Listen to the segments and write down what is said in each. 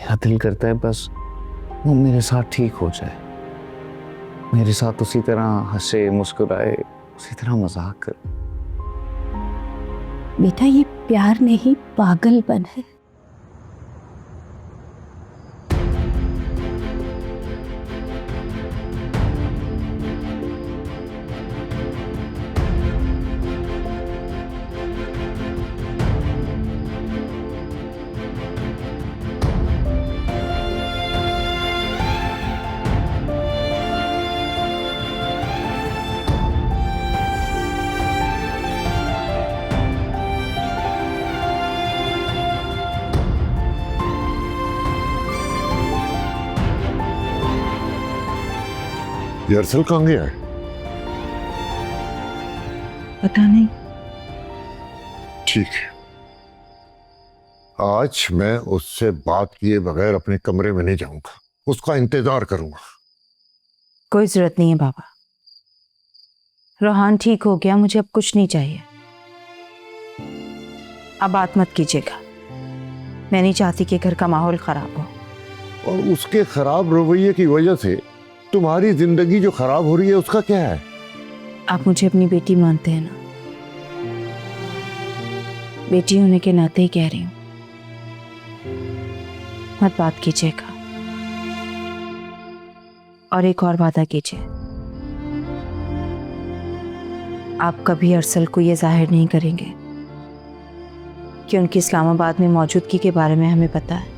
मेरा दिल करता है बस वो मेरे साथ ठीक हो जाए, मेरे साथ उसी तरह हंसे मुस्कुराए, उसी तरह मजाक करे। बेटा ये प्यार नहीं पागलपन है। ये अरसल कहाँ गया है? पता नहीं। ठीक है, आज मैं उससे बात किए बगैर अपने कमरे में नहीं जाऊंगा, उसका इंतजार करूंगा। कोई जरूरत नहीं है बाबा, रोहान ठीक हो गया, मुझे अब कुछ नहीं चाहिए। अब बात मत कीजिएगा, मैं नहीं चाहती कि घर का माहौल खराब हो। और उसके खराब रवैये की वजह से तुम्हारी जिंदगी जो खराब हो रही है उसका क्या है? आप मुझे अपनी बेटी मानते हैं ना? बेटी होने के नाते ही कह रही हूं, मत बात कीजिएगा। और एक और वादा कीजिए, आप कभी अरसल को यह जाहिर नहीं करेंगे कि उनकी इस्लामाबाद में मौजूदगी के बारे में हमें पता है।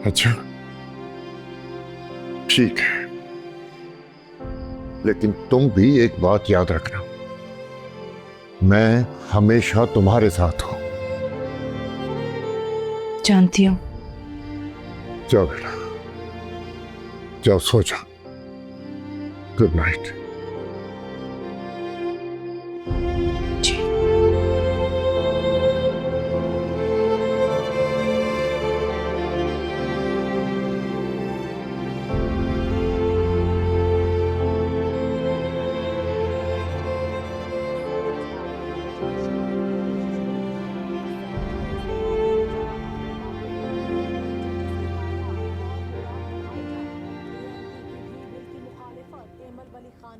अच्छा ठीक है, लेकिन तुम भी एक बात याद रखना, मैं हमेशा तुम्हारे साथ हूं। जानती हूं। जाओ बेटा, जाओ सो जाओ। Good night.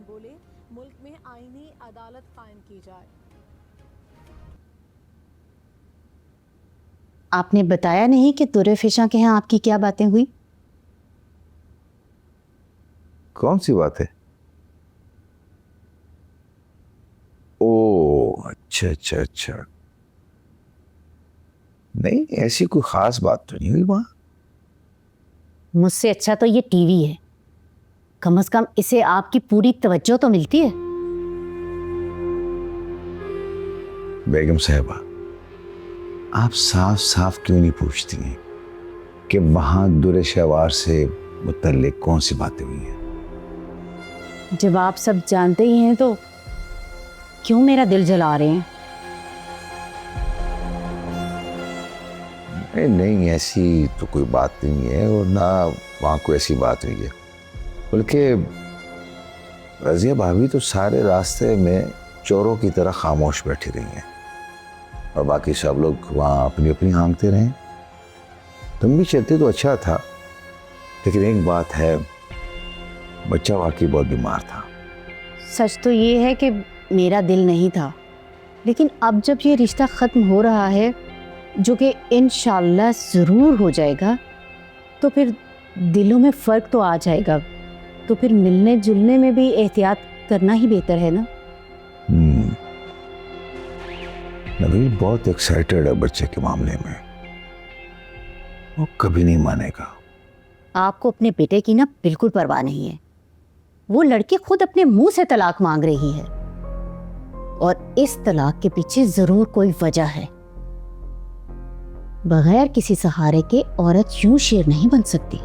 बोले मुल्क में आईनी अदालत कायम की जाए। आपने बताया नहीं कि तुरे फिशा के यहाँ आपकी क्या बातें हुई? कौन सी बात है? ओ अच्छा अच्छा अच्छा, नहीं ऐसी कोई खास बात तो नहीं हुई वहां। मुझसे अच्छा तो ये टीवी है, कम से कम इसे आपकी पूरी तवज्जो तो मिलती है। बेगम साहिबा, आप साफ साफ क्यों नहीं पूछती हैं कि वहां दुरे शहवार से मुतल्लिक कौन सी बातें हुई हैं? जब आप सब जानते ही हैं तो क्यों मेरा दिल जला रहे हैं? नहीं ऐसी तो कोई बात नहीं है, और ना वहां कोई ऐसी बात हुई है। बल्कि रजिया भाभी तो सारे रास्ते में चोरों की तरह खामोश बैठी रही हैं, और बाकी सब लोग वहाँ अपनी अपनी हाँकते रहे। तुम भी चलते तो अच्छा था, लेकिन एक बात है, बच्चा वाकई बहुत बीमार था। सच तो ये है कि मेरा दिल नहीं था, लेकिन अब जब ये रिश्ता ख़त्म हो रहा है, जो कि इंशाल्लाह ज़रूर हो जाएगा, तो फिर दिलों में फ़र्क तो आ जाएगा। तो फिर मिलने जुलने में भी एहतियात करना ही बेहतर है ना? नबील बहुत एक्साइटेड है बच्चे के मामले में, वो कभी नहीं मानेगा। आपको अपने बेटे की ना बिल्कुल परवाह नहीं है। वो लड़की खुद अपने मुंह से तलाक मांग रही है, और इस तलाक के पीछे जरूर कोई वजह है। बगैर किसी सहारे के औरत यूं शेर नहीं बन सकती।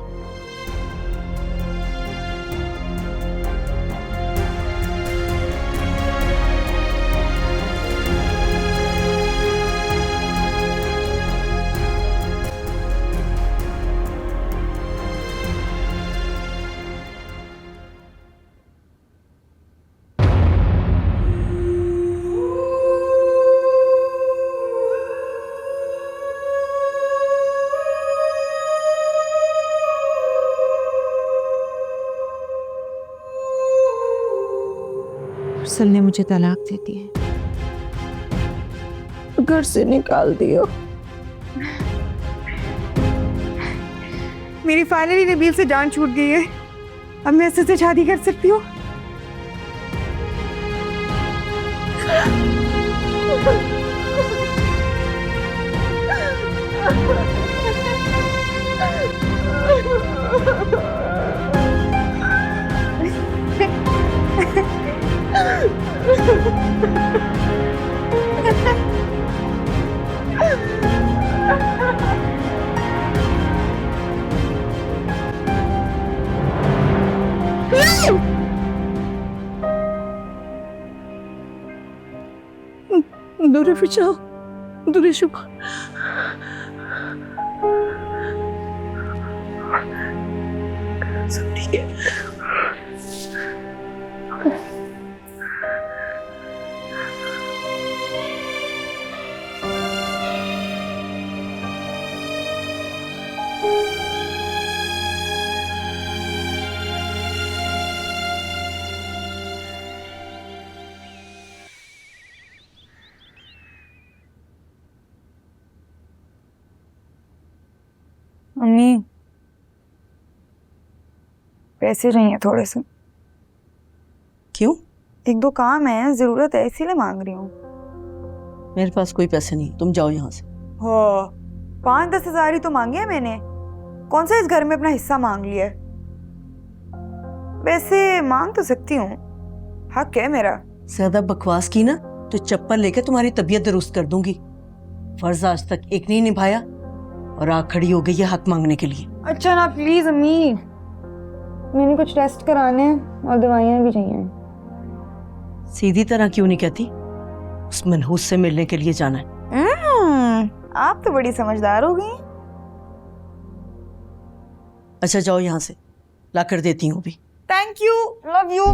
अरसल ने मुझे तलाक दे दी है, घर से निकाल दिया। मेरी फाइनली नबील से जान छूट गई है। अब मैं अरसल से शादी कर सकती हूँ। दूर जाओ, दूर शुभ। सब ठीक है। अम्मी, पैसे चाहिए थोड़े से। क्यों? एक दो काम है, जरूरत है, इसीलिए मांग रही हूँ। मेरे पास कोई पैसे नहीं, तुम जाओ यहाँ से। हो 5-10 हजार ही तो मांगे हैं मैंने, कौन सा इस घर में अपना हिस्सा मांग लिया है। वैसे मांग तो सकती हूँ, हक है मेरा। ज्यादा बकवास की ना तो चप्पल लेकर तुम्हारी तबीयत दुरुस्त कर दूंगी। फर्ज आज तक एक नहीं निभाया और आग खड़ी हो गई है हक मांगने के लिए। अच्छा ना प्लीज अम्मी, मैंने कुछ टेस्ट कराने हैं और दवाइयाँ भी चाहिए। सीधी तरह क्यों नहीं कहती? उस मनहूस से मिलने के लिए जाना है। आप तो बड़ी समझदार हो गई। अच्छा जाओ यहाँ से, ला कर देती हूँ अभी। Thank you, love you.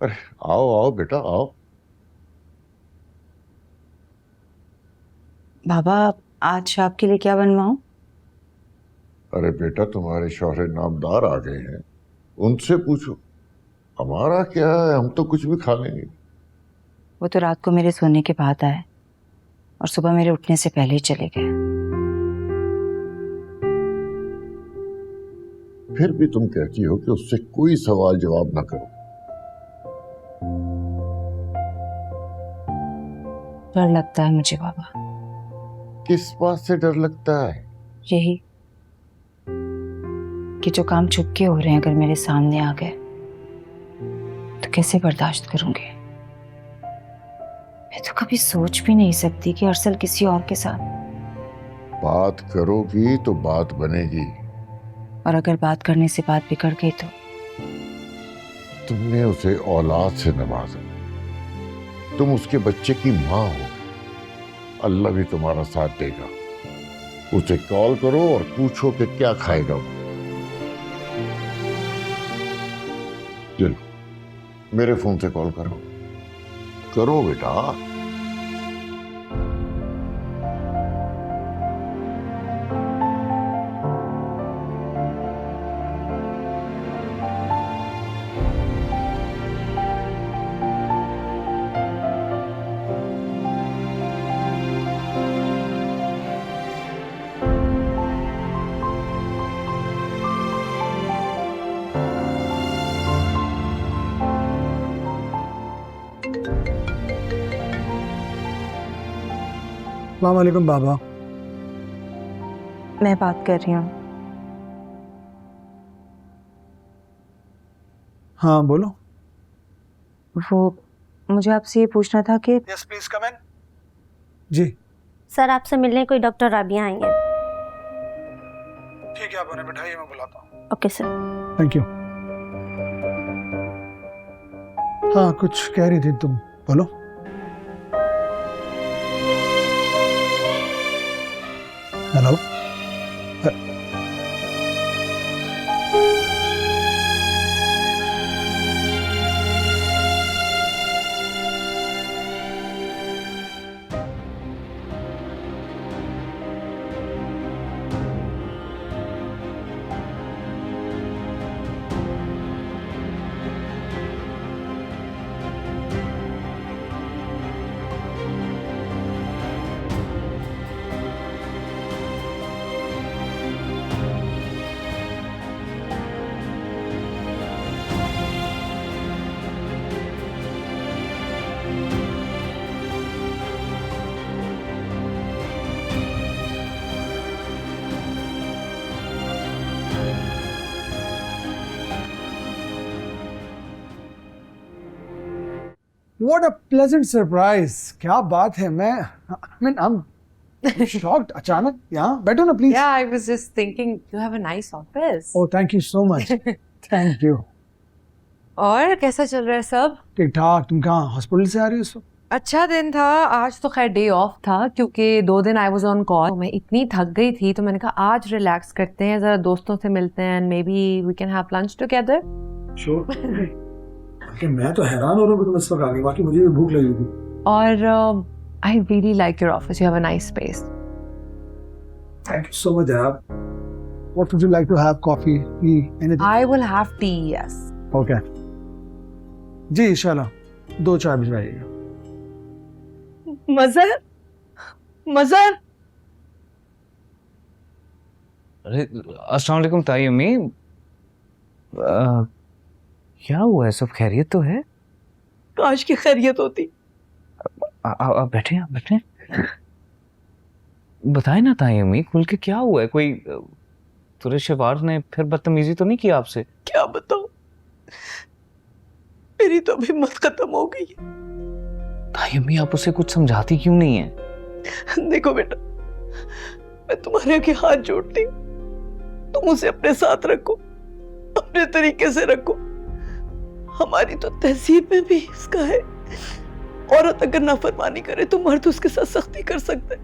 अरे आओ आओ बेटा आओ। बाबा, आज आपके लिए क्या बनवाऊं? अरे बेटा, तुम्हारे शौहर नामदार आ गए हैं, उनसे पूछो। हमारा क्या है, हम तो कुछ भी खा लेंगे। वो तो रात को मेरे सोने के बाद आए और सुबह मेरे उठने से पहले ही चले गए। फिर भी तुम कहती हो कि उससे कोई सवाल जवाब ना करो। डर लगता है मुझे बाबा। किस बात से डर लगता है? यही कि जो काम छुप के हो रहे हैं अगर मेरे सामने आ गए तो कैसे बर्दाश्त करूंगी। मैं तो कभी सोच भी नहीं सकती कि अरसल किसी और के साथ। बात करोगी तो बात बनेगी। और अगर बात करने से बात बिगड़ गई तो? तुमने उसे औलाद से नवाजा, तुम उसके बच्चे की माँ हो, अल्लाह भी तुम्हारा साथ देगा। उसे कॉल करो और पूछो कि क्या खाएगा वो। चलो मेरे फोन से कॉल करो, करो बेटा। अस्सलाम वालेकुम बाबा। मैं बात कर रही हूँ। हाँ बोलो। वो मुझे आपसे ये पूछना था कि यस प्लीज कम इन। जी सर आपसे मिलने कोई डॉक्टर राबिया आई हैं। ठीक है, आप उन्हें बिठाइए, मैं बुलाता हूँ। Okay sir. Thank you. हाँ कुछ कह रही थी तुम, बोलो। Hello. What a pleasant surprise! क्या बात है, I'm shocked. अचानक यहाँ बैठो ना please. Yeah, I was just thinking you have a nice office. Oh, thank you so much. Thank you. और कैसा चल रहा है सब? ठीक ठाक। तुम कहाँ हॉस्पिटल से आ रही हो इस वक्त? अच्छा दिन था आज, तो खैर डे ऑफ था क्योंकि 2 दिन आई वाज ऑन कॉल। मैं इतनी थक गई थी तो मैंने कहा आज रिलैक्स करते हैं, जरा दोस्तों से मिलते हैं, maybe we can have lunch together. Sure. मैं तो हैरान हो रहा हूँ कि तुम इस वक्त आ गई, बाकी मुझे भी भूख लगी थी। और I really like your office. You have a nice space. Thank you so much, Dad. What would you like to have? Coffee, tea, anything? I will have tea, yes. Okay. जी इंशाल्लाह 2 चाय भिजवाइएगा। मजर मजर। अरे अस्सलाम वालेकुम ताई अम्मी। क्या हुआ है, सब खैरियत तो है? काश की खैरियत होती। आप बैठे, आप बैठे। बताए ना ताई अम्मी, खुल के क्या हुआ है? कोई तुरे शिवार ने फिर बदतमीजी तो नहीं की आपसे? क्या बताऊं, मेरी तो अभी हिम्मत खत्म हो गई है। ताई अम्मी आप उसे कुछ समझाती क्यों नहीं है? देखो बेटा, मैं तुम्हारे आगे हाथ जोड़ती हूँ, तुम उसे अपने साथ रखो, अपने तरीके से रखो। हमारी तो तहजीब में भी इसका है, औरत अगर नाफरमानी करे तो मर्द उसके साथ सख्ती कर सकते हैं।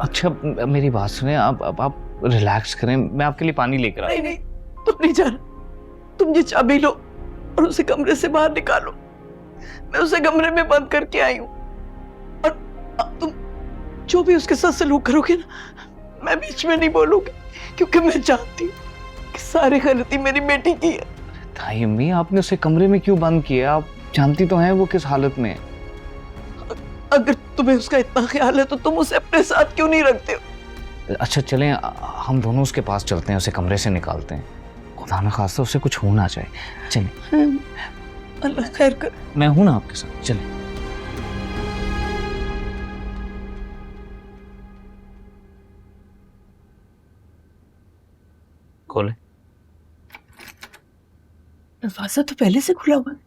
अच्छा मेरी बात सुने, आप रिलैक्स करें, मैं आपके लिए पानी लेकर आता हूं। नहीं तुम नहीं जाना, तुम ये चाबी लो और उसे कमरे से बाहर निकालो। मैं उसे कमरे में बंद करके आई हूँ, और अब तुम जो भी उसके साथ सलूक करोगे ना, मैं बीच में नहीं बोलूंगी, क्योंकि मैं जानती हूँ कि सारी गलती मेरी बेटी की है। ताई अम्मी आपने उसे कमरे में क्यों बंद किया? आप जानती तो हैं वो किस हालत में है। अगर तुम्हें उसका इतना ख्याल है तो तुम उसे अपने साथ क्यों नहीं रखते हो? अच्छा चलें, हम दोनों उसके पास चलते हैं, उसे कमरे से निकालते हैं। खुदा न खास्ता उसे कुछ हो ना जाए। चलें। अल्लाह खैर कर। मैं हूं ना आपके साथ, चलें। खोले। दरवाजा तो पहले से खुला हुआ है।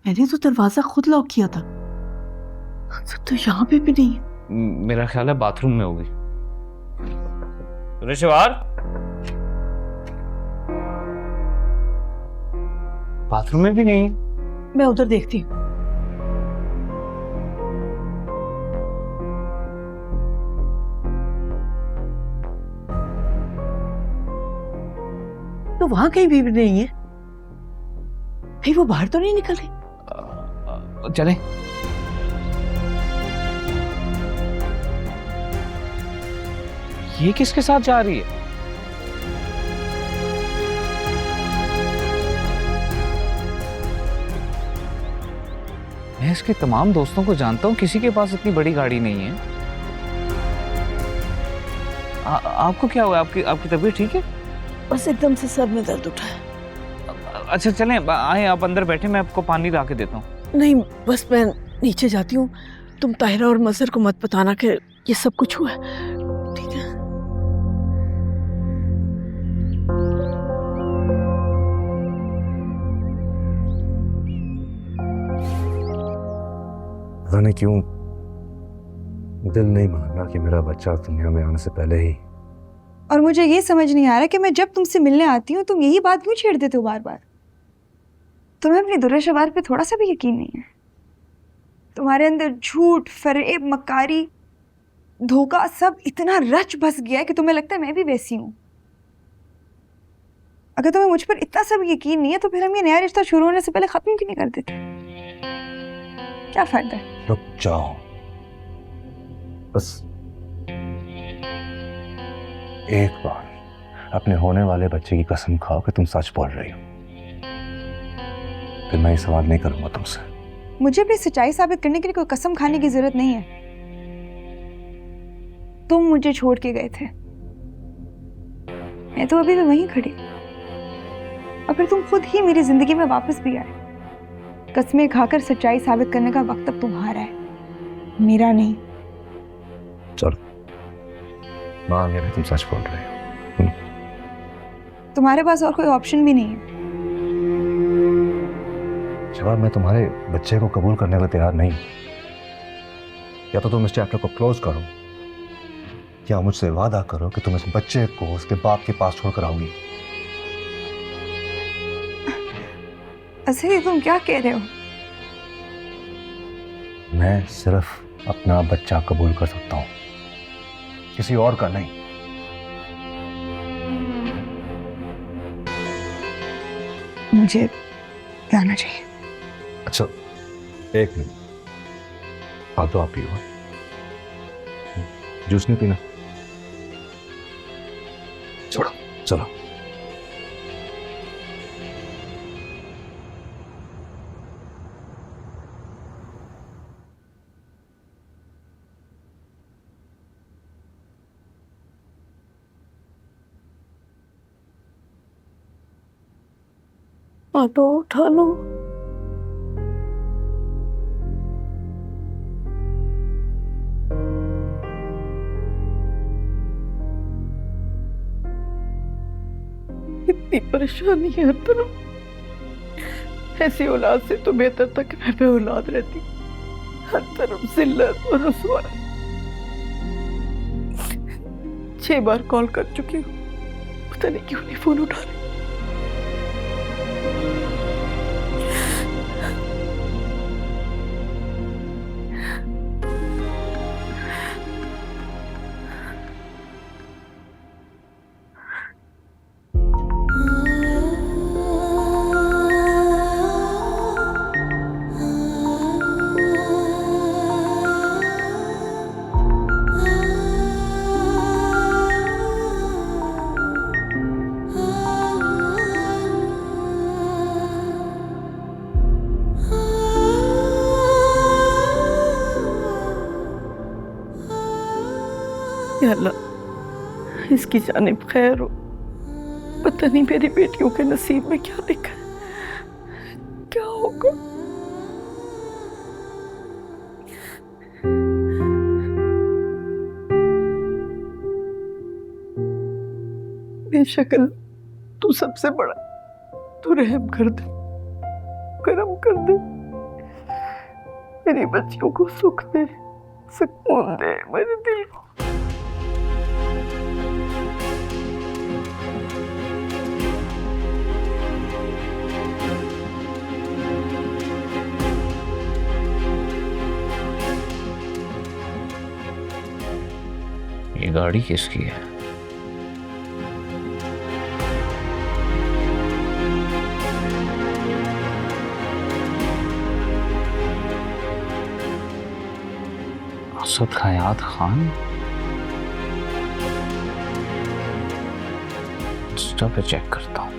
मैंने तो दरवाजा खुद लॉक किया था, तो यहाँ पे भी नहीं है। मेरा ख्याल है बाथरूम में होगी। रिशवार, बाथरूम में भी नहीं है। मैं उधर देखती हूँ। तो वहां कहीं भी नहीं है। कहीं वो बाहर तो नहीं निकल रही? चलें। ये किसके साथ जा रही है? मैं इसके तमाम दोस्तों को जानता हूं, किसी के पास इतनी बड़ी गाड़ी नहीं है। आपको क्या हुआ? आपकी तबीयत ठीक है? बस एकदम से सर में दर्द उठा है। अच्छा चलें, आए आप अंदर बैठे, मैं आपको पानी ला के देता हूँ। नहीं बस मैं नीचे जाती हूँ, तुम ताहिरा और मजहर को मत बताना कि ये सब कुछ हुआ है, ठीक है? पता नहीं क्यों दिल नहीं मान रहा कि मेरा बच्चा दुनिया में आने से पहले ही। और मुझे ये समझ नहीं आ रहा कि मैं जब तुमसे मिलने आती हूँ तुम यही बात क्यों छेड़ देते हो बार बार। तुम्हें अपनी दुर्शवार पे थोड़ा सा भी यकीन नहीं है। तुम्हारे अंदर झूठ, फरेब, मक्कारी, धोखा सब इतना रच बस गया है कि तुम्हें लगता है मैं भी वैसी हूँ। अगर तुम्हें मुझ पर इतना सा भी यकीन नहीं है तो फिर हम ये नया रिश्ता शुरू होने से पहले खत्म क्यों नहीं कर देते? क्या फायदा है? रुक जाओ, बस एक बार अपने होने वाले बच्चे की कसम खाओ कि तुम सच बोल रही हो, फिर मैं ये सवाल नहीं करूंगा तुमसे। मुझे अपनी सच्चाई साबित करने के लिए कोई कसम खाने की जरूरत नहीं है। तुम मुझे छोड़ के गए थे, मैं तो अभी भी वहीं खड़ी हूं। और फिर तुम खुद ही मेरी जिंदगी में वापस भी आए। कसमें खाकर सच्चाई साबित करने का वक्त अब तुम्हारा है, मेरा नहीं। चलो मान गया तुम सच बोल रहे हो। तुम्हारे पास और कोई ऑप्शन भी नहीं है। शबाब, मैं तुम्हारे बच्चे को कबूल करने के लिए तैयार नहीं। या तो तुम इस चैप्टर को क्लोज करो या मुझसे वादा करो कि तुम इस बच्चे को उसके बाप के पास छोड़कर आओगी। अजहर, तुम क्या कह रहे हो? मैं सिर्फ अपना बच्चा कबूल कर सकता हूं, किसी और का नहीं। मुझे जाना चाहिए। अच्छा एक मिनट, तो आप पियो। जूस नहीं पीना? छोड़ो, चलो। ऑटो उठा लो। इतनी परेशानी है हर तरफ। ऐसी औलाद से तो बेहतर था कि मैं पे औलाद रहती। हर तरफ जिल्लत और रुसवाई। 6 बार कॉल कर चुकी हूँ, पता नहीं क्यों नहीं फोन उठा रही। या अल्लाह, इसकी जानिब खैर हो। पता नहीं मेरी बेटियों के नसीब में क्या लिखा है, क्या होगा। बेशक तू सबसे बड़ा, तू रहम कर दे, करम कर दे, मेरी बच्चियों को सुख दे, सुकून दे मेरे दिल को। ये गाड़ी किसकी है? असद हयात खान। इंस्टा पे चेक करता हूँ।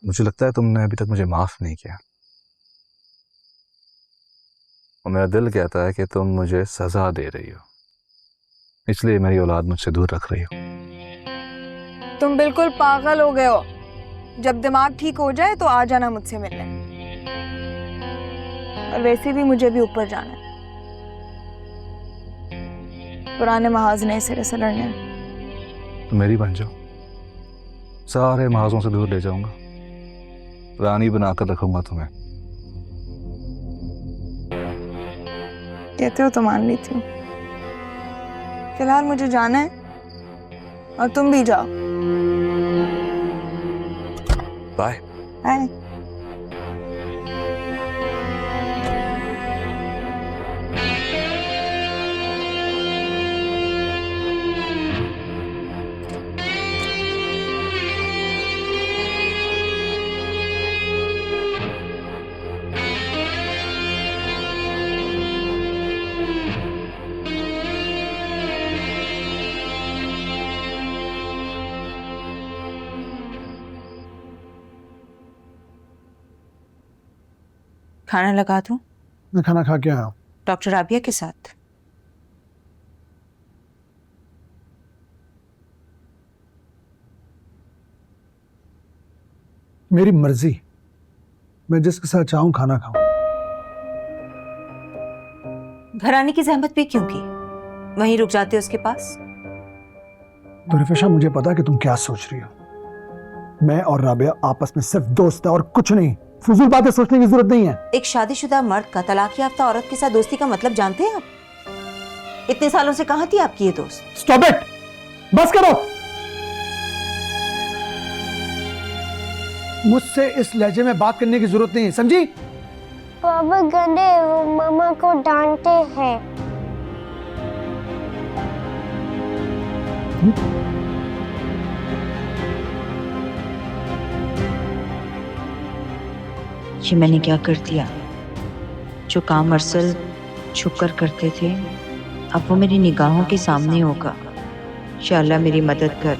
मुझे लगता है तुमने अभी तक मुझे माफ नहीं किया, और मेरा दिल कहता है कि तुम मुझे सजा दे रही हो, इसलिए मेरी औलाद मुझसे दूर रख रही हो। तुम बिल्कुल पागल हो गए हो। जब दिमाग ठीक हो जाए तो आ जाना मुझसे मिलने। और वैसे भी मुझे भी ऊपर जाना है, पुराने महाज नए सिरे से लड़ने। तो मेरी बन जाओ, सारे महाजों से दूर ले जाऊंगा, रानी बनाकर रखूंगा तुम्हें। कहते हो तो मान लेती हूँ। फिलहाल मुझे जाना है, और तुम भी जाओ। बाय। बाय। खाना लगा दूं? मैं खाना खा के आया हूँ। डॉक्टर राबिया के साथ? मेरी मर्जी, मैं जिसके साथ चाहूँ खाना खाऊं। घर आने की जहमत भी क्यों की? वहीं रुक जाते उसके पास। दुर्फिशा, मुझे पता है कि तुम क्या सोच रही हो। मैं और राबिया आपस में सिर्फ दोस्त है और कुछ नहीं। फजूल बातें सोचने की जरूरत नहीं है। एक शादीशुदा मर्द का तलाक याफ्ता औरत के साथ दोस्ती का मतलब जानते हैं आप? इतने सालों से कहाँ थी आपकी ये दोस्त? स्टॉप इट, बस करो। मुझसे इस लहजे में बात करने की जरूरत नहीं है, समझी? पापा गंदे, वो मामा को डांटते हैं। ये मैंने क्या कर दिया? जो काम अरसल छुपकर करते थे, अब वो मेरी निगाहों के सामने होगा। या अल्लाह मेरी मदद कर।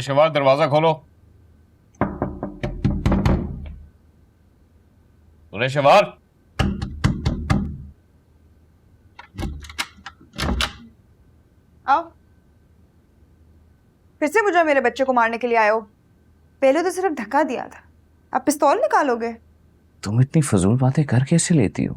शहबाज, दरवाजा खोलो। शहबाज, आओ। फिर से मुझे मेरे बच्चे को मारने के लिए आए हो? पहले तो सिर्फ धक्का दिया था, अब पिस्तौल निकालोगे? तुम इतनी फजूल बातें कर कैसे लेती हो?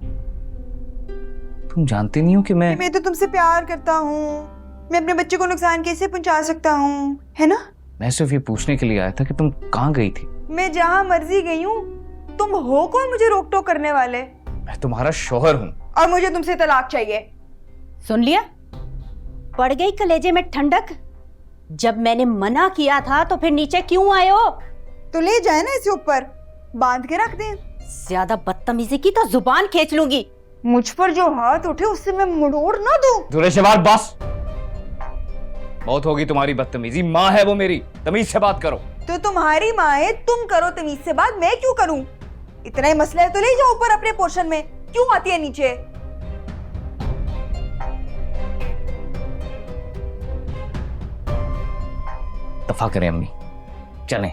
तुम जानती नहीं हो कि मैं तो तुमसे प्यार करता हूँ। मैं अपने बच्चे को नुकसान कैसे पहुंचा सकता हूँ, है ना? मैं सिर्फ ये पूछने के लिए आया था कि तुम कहाँ गई थी। मैं जहाँ मर्जी गई हूँ। तुम हो कौन मुझे रोक टोक करने वाले? मैं तुम्हारा शौहर हूँ और मुझे तुमसे तलाक चाहिए। सुन लिया? पड़ गई कलेजे में ठंडक? जब मैंने मना किया था तो फिर नीचे क्यों आए हो? तो ले जाए ना इसे ऊपर, बांध के रख दे। ज्यादा बदतमीजी की तो जुबान खींच लूंगी। मुझ पर जो हाथ उठे उससे मैं मुड़ोड़ ना दूं। शहबाज, बस बहुत होगी तुम्हारी बदतमीजी। माँ है वो मेरी, तमीज से बात करो। तो तुम्हारी माँ है, तुम करो तमीज से बात, मैं क्यों करूं? इतना ही मसला है तो ले जाओ ऊपर अपने पोर्शन में, क्यों आती है नीचे? दफा करें अम्मी, चलें।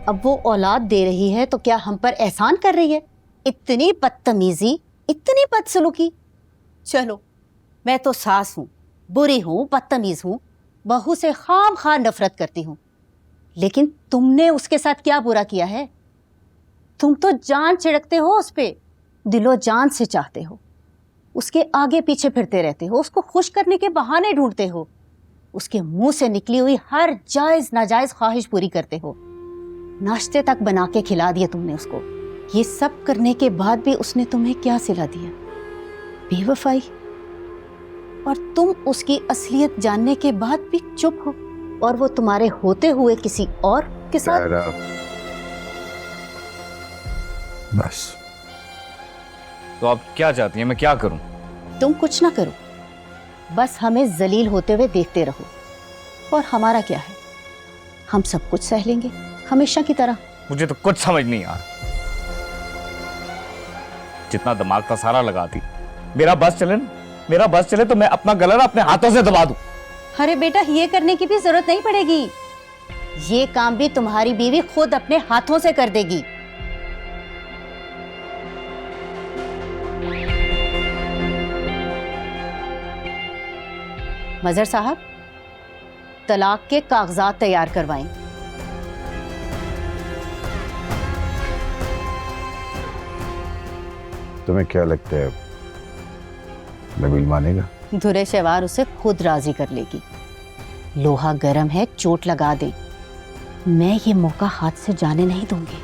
अब वो औलाद दे रही है तो क्या हम पर एहसान कर रही है? इतनी बदतमीजी, इतनी बदसलूकी। चलो, मैं तो सास हूँ, बुरी हूँ, बदतमीज हूँ, बहू से खाम खा नफरत करती हूँ, लेकिन तुमने उसके साथ क्या बुरा किया है? तुम तो जान छिड़कते हो उस पे, दिलो जान से चाहते हो, उसके आगे पीछे फिरते रहते हो, उसको खुश करने के बहाने ढूंढते हो, उसके मुंह से निकली हुई हर जायज नाजायज ख्वाहिश पूरी करते हो। नाश्ते तक बना के खिला दिया तुमने उसको। ये सब करने के बाद भी उसने तुम्हें क्या सिला दिया? बेवफाई। और तुम उसकी असलियत जानने के बाद भी चुप हो, और वो तुम्हारे होते हुए किसी और के साथ। बस। तो आप क्या चाहती हैं, मैं क्या करूं? तुम कुछ ना करो, बस हमें जलील होते हुए देखते रहो और हमारा क्या है, हम सब कुछ सह लेंगे हमेशा की तरह। मुझे तो कुछ समझ नहीं आ रहा। जितना दिमाग था सारा लगा दी। मेरा बस चले तो मैं अपना गला ना अपने हाथों से दबा दूं। अरे बेटा, ये करने की भी जरूरत नहीं पड़ेगी, ये काम भी तुम्हारी बीवी खुद अपने हाथों से कर देगी। मजहर साहब, तलाक के कागजात तैयार करवाएं। तुम्हें क्या लगता है नबील मानेगा? धुरे शवार उसे खुद राजी कर लेगी। लोहा गर्म है, चोट लगा दे। मैं ये मौका हाथ से जाने नहीं दूंगी।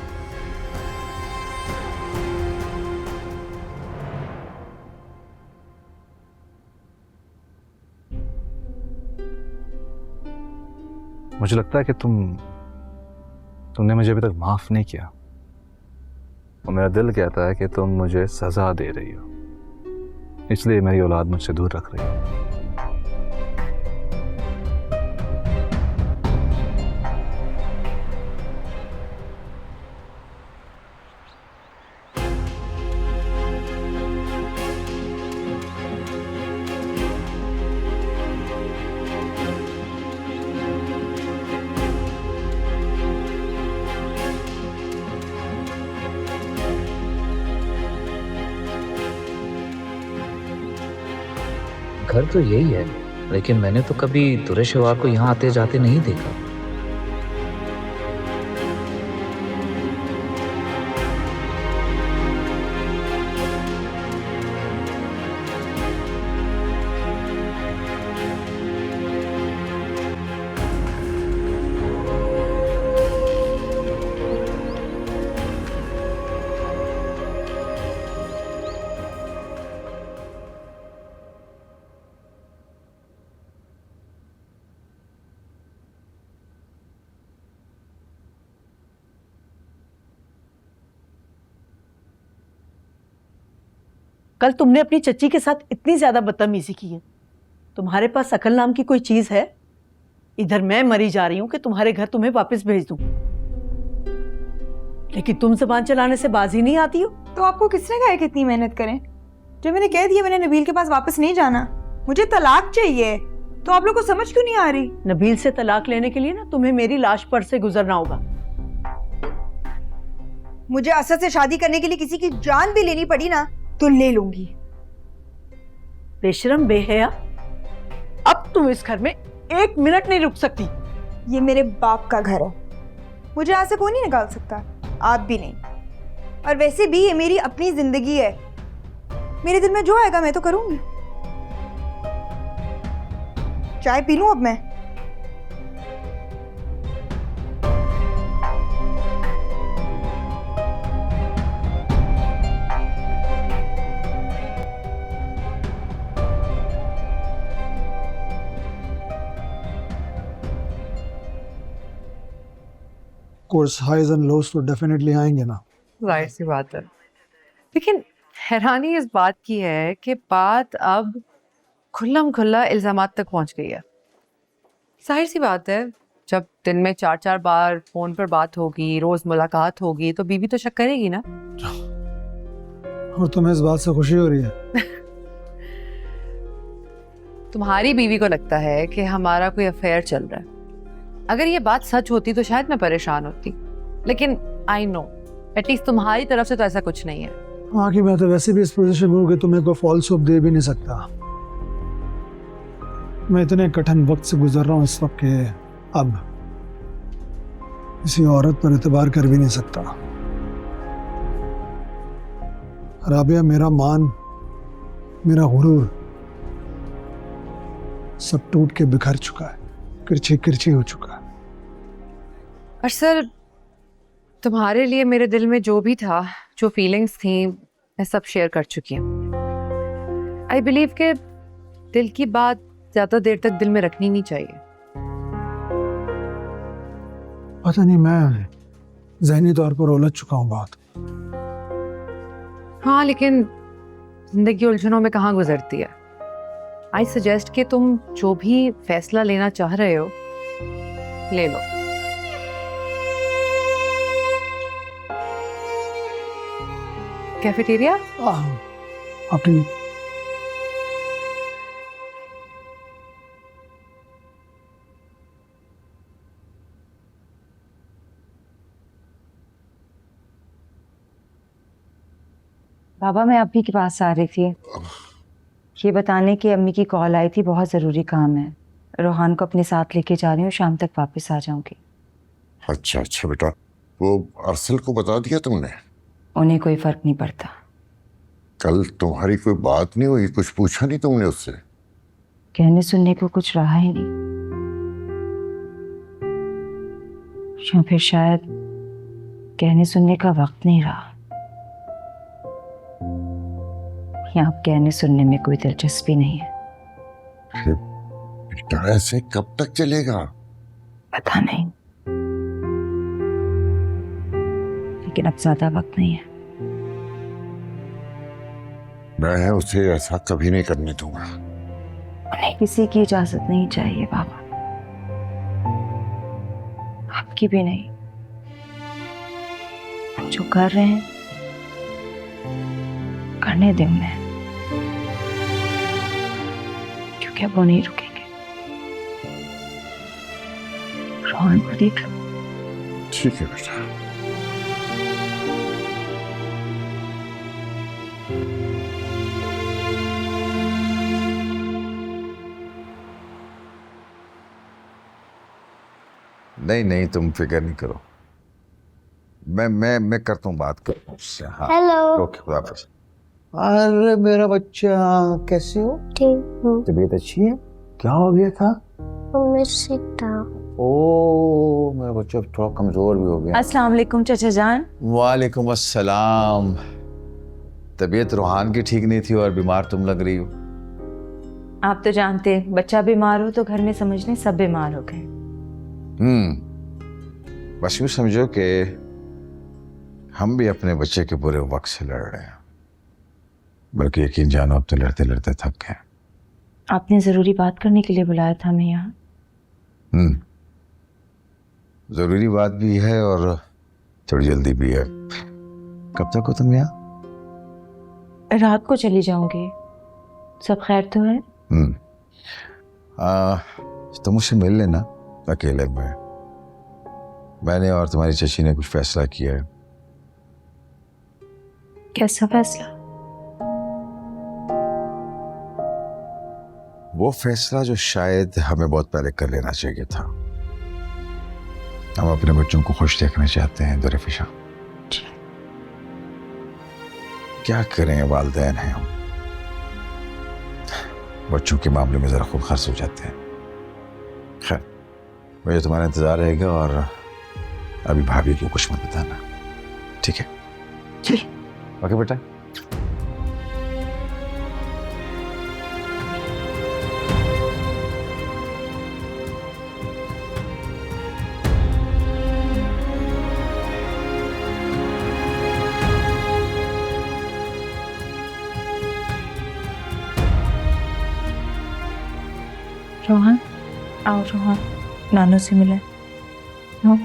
मुझे लगता है कि तुमने मुझे अभी तक माफ नहीं किया, और मेरा दिल कहता है कि तुम मुझे सजा दे रही हो, इसलिए मेरी औलाद मुझसे दूर रख रही हो। घर तो यही है, लेकिन मैंने तो कभी दुरे शवार को यहाँ आते जाते नहीं देखा। कल तुमने अपनी चच्ची के साथ इतनी ज्यादा बदतमीजी की है। तुम्हारे पास अकल नाम की कोई चीज है? इधर मैं मरी जा रही हूं कि तुम्हारे घर तुम्हें वापस भेज दूं, लेकिन तुम जुबान चलाने से बाजी नहीं आती हो। तो आपको किसने कहा कि इतनी मेहनत करें? जब मैंने कह दिया मैंने नबील के पास वापस नहीं जाना, मुझे तलाक चाहिए, तो आप लोग को समझ क्यों नहीं आ रही? नबील से तलाक लेने के लिए ना तुम्हें मेरी लाश पर से गुजरना होगा। मुझे असद से शादी करने के लिए किसी की जान भी लेनी पड़ी ना तो ले लूंगी। बेशरम बेहया, अब तुम इस घर में एक मिनट नहीं रुक सकती। ये मेरे बाप का घर है, मुझे यहाँ से कोई नहीं निकाल सकता, आप भी नहीं। और वैसे भी ये मेरी अपनी जिंदगी है, मेरे दिल में जो आएगा मैं तो करूंगी। चाय पी लूं अब मैं? कोर्स हाइज एंड लोस तो डेफिनेटली आएंगे ना। जाहिर सी बात है, लेकिन हैरानी इस बात की है कि बात अब खुल्लम खुल्ला इल्जामात तक पहुंच गई है। जाहिर सी बात है, जब दिन में 4-4 बार फोन पर बात होगी, रोज मुलाकात होगी, तो बीवी तो शक करेगी ना। और तुम्हें इस बात से खुशी हो रही है? तुम्हारी बीवी को लगता है कि हमारा कोई अफेयर चल रहा है। अगर ये बात सच होती तो शायद मैं परेशान होती, लेकिन आई नो एटलीस्ट तुम्हारी तरफ से तो ऐसा कुछ नहीं है। हाँ की बात है, वैसे भी इस पोजीशन में होगी तो मैं कोई फॉल्स होप दे भी नहीं सकता। मैं इतने कठिन वक्त से गुजर रहा हूँ इस वक्त के अब किसी औरत पर एतबार कर भी नहीं सकता। राबिया, मेरा मान, मेरा गुरूर सब टूट के बिखर चुका है, किरची किरची हो चुका है। अरसल, तुम्हारे लिए मेरे दिल में जो भी था, जो फीलिंग्स थी, मैं सब शेयर कर चुकी हूँ। आई बिलीव के दिल की बात ज्यादा देर तक दिल में रखनी नहीं चाहिए। पता नहीं, मैं ज़हनी तौर पर उलझ चुका हूँ बहुत। हाँ, लेकिन जिंदगी उलझनों में कहाँ गुजरती है। आई सजेस्ट कि तुम जो भी फैसला लेना चाह रहे हो ले लो। कैफेटेरिया? अपनी बाबा मैं अम्मी के पास आ रही थी ये बताने कि अम्मी की कॉल आई थी, बहुत ज़रूरी काम है। रोहान को अपने साथ लेके जा रही हूँ, शाम तक वापस आ जाऊंगी। अच्छा अच्छा बेटा, वो अरसल को बता दिया तुमने? उन्हें कोई फर्क नहीं पड़ता। कल तुम्हारी कोई बात नहीं हुई, कुछ पूछा नहीं तुमने उससे? कहने सुनने को कुछ रहा ही नहीं, या फिर शायद कहने सुनने का वक्त नहीं रहा, या अब कहने सुनने में कोई दिलचस्पी नहीं है। बेटा ऐसे कब तक चलेगा? पता नहीं, लेकिन अब ज्यादा वक्त नहीं है। मैं उसे ऐसा कभी नहीं करने दूंगा। उन्हें किसी की इजाजत नहीं चाहिए बाबा, आपकी भी नहीं। जो कर रहे हैं करने दे उन्हें, क्योंकि अब वो नहीं रुकेंगे। रोहन को देख लो। ठीक है बेटा। नहीं नहीं, तुम फिक्र नहीं करो, मैं करता हूँ बात करता हूँ उससे। हाँ हेलो। ओके, खुदा हाफिज़। अरे मेरा बच्चा, कैसे हो? ठीक हूँ। तबीयत अच्छी है? क्या हो गया था? मैं सिक था। ओ मेरा बच्चा थोड़ा कमजोर भी हो गया। अस्सलाम वालेकुम चाचा जान। वालेकुम अस्सलाम। तबीयत रूहान की ठीक नहीं थी और बीमार तुम लग रही हो। आप तो जानते हैं, बच्चा बीमार हो तो घर में समझ लें सब बीमार हो गए। बस यूँ समझो कि हम भी अपने बच्चे के बुरे वक्त से लड़ रहे हैं, बल्कि यकीन जानो अब तो लड़ते लड़ते थक गए। आपने जरूरी बात करने के लिए बुलाया था हमें यहाँ। जरूरी बात भी है और थोड़ी जल्दी भी है। कब तक हो तुम यहाँ? रात को चली जाऊंगी। सब खैर तो है? तुम मुझसे मिल लेना अकेले में। मैंने और तुम्हारी चची ने कुछ फैसला किया है। कैसा फैसला? वो फैसला जो शायद हमें बहुत पहले कर लेना चाहिए था। हम अपने बच्चों को खुश देखना चाहते हैं दुरफिशा। क्या करें, वालिदैन हैं हम, बच्चों के मामले में जरा खुद खर्च हो जाते हैं। खैर, मुझे तुम्हारा इंतजार रहेगा और अभी भाभी को कुछ मत बताना, ठीक है? जी। ओके बेटा। रोहन, आओ रोहन, नानू से मिले। हाँ।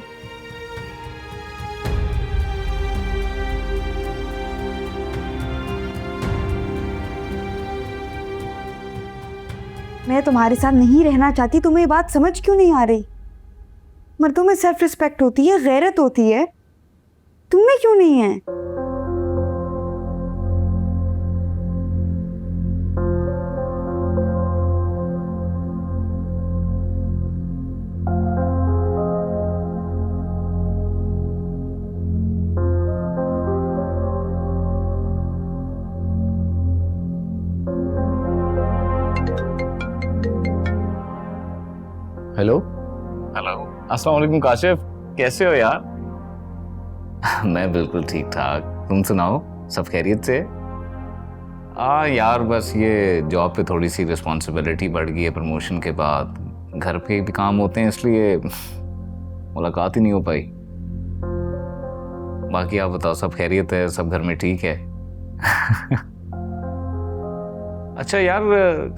मैं तुम्हारे साथ नहीं रहना चाहती, तुम्हें ये बात समझ क्यों नहीं आ रही? मर्दों में सेल्फ रिस्पेक्ट होती है, गैरत होती है, तुम्हें क्यों नहीं है? हेलो हेलो, अस्सलाम वालेकुम काशिफ, कैसे हो यार? मैं बिल्कुल ठीक ठाक, तुम सुनाओ, सब खैरियत से? यार बस ये जॉब पे थोड़ी सी रिस्पॉन्सिबिलिटी बढ़ गई है प्रमोशन के बाद, घर पे भी काम होते हैं इसलिए मुलाकात ही नहीं हो पाई। बाकी आप बताओ, सब खैरियत है? सब घर में ठीक है? अच्छा यार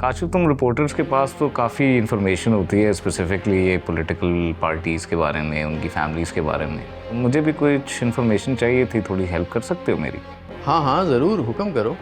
काशु, तुम रिपोर्टर्स के पास तो काफ़ी इन्फॉर्मेशन होती है, स्पेसिफिकली ये पॉलिटिकल पार्टीज़ के बारे में, उनकी फैमिलीज़ के बारे में। मुझे भी कुछ इन्फॉर्मेशन चाहिए थी, थोड़ी हेल्प कर सकते हो मेरी? हाँ हाँ ज़रूर, हुक्म करो।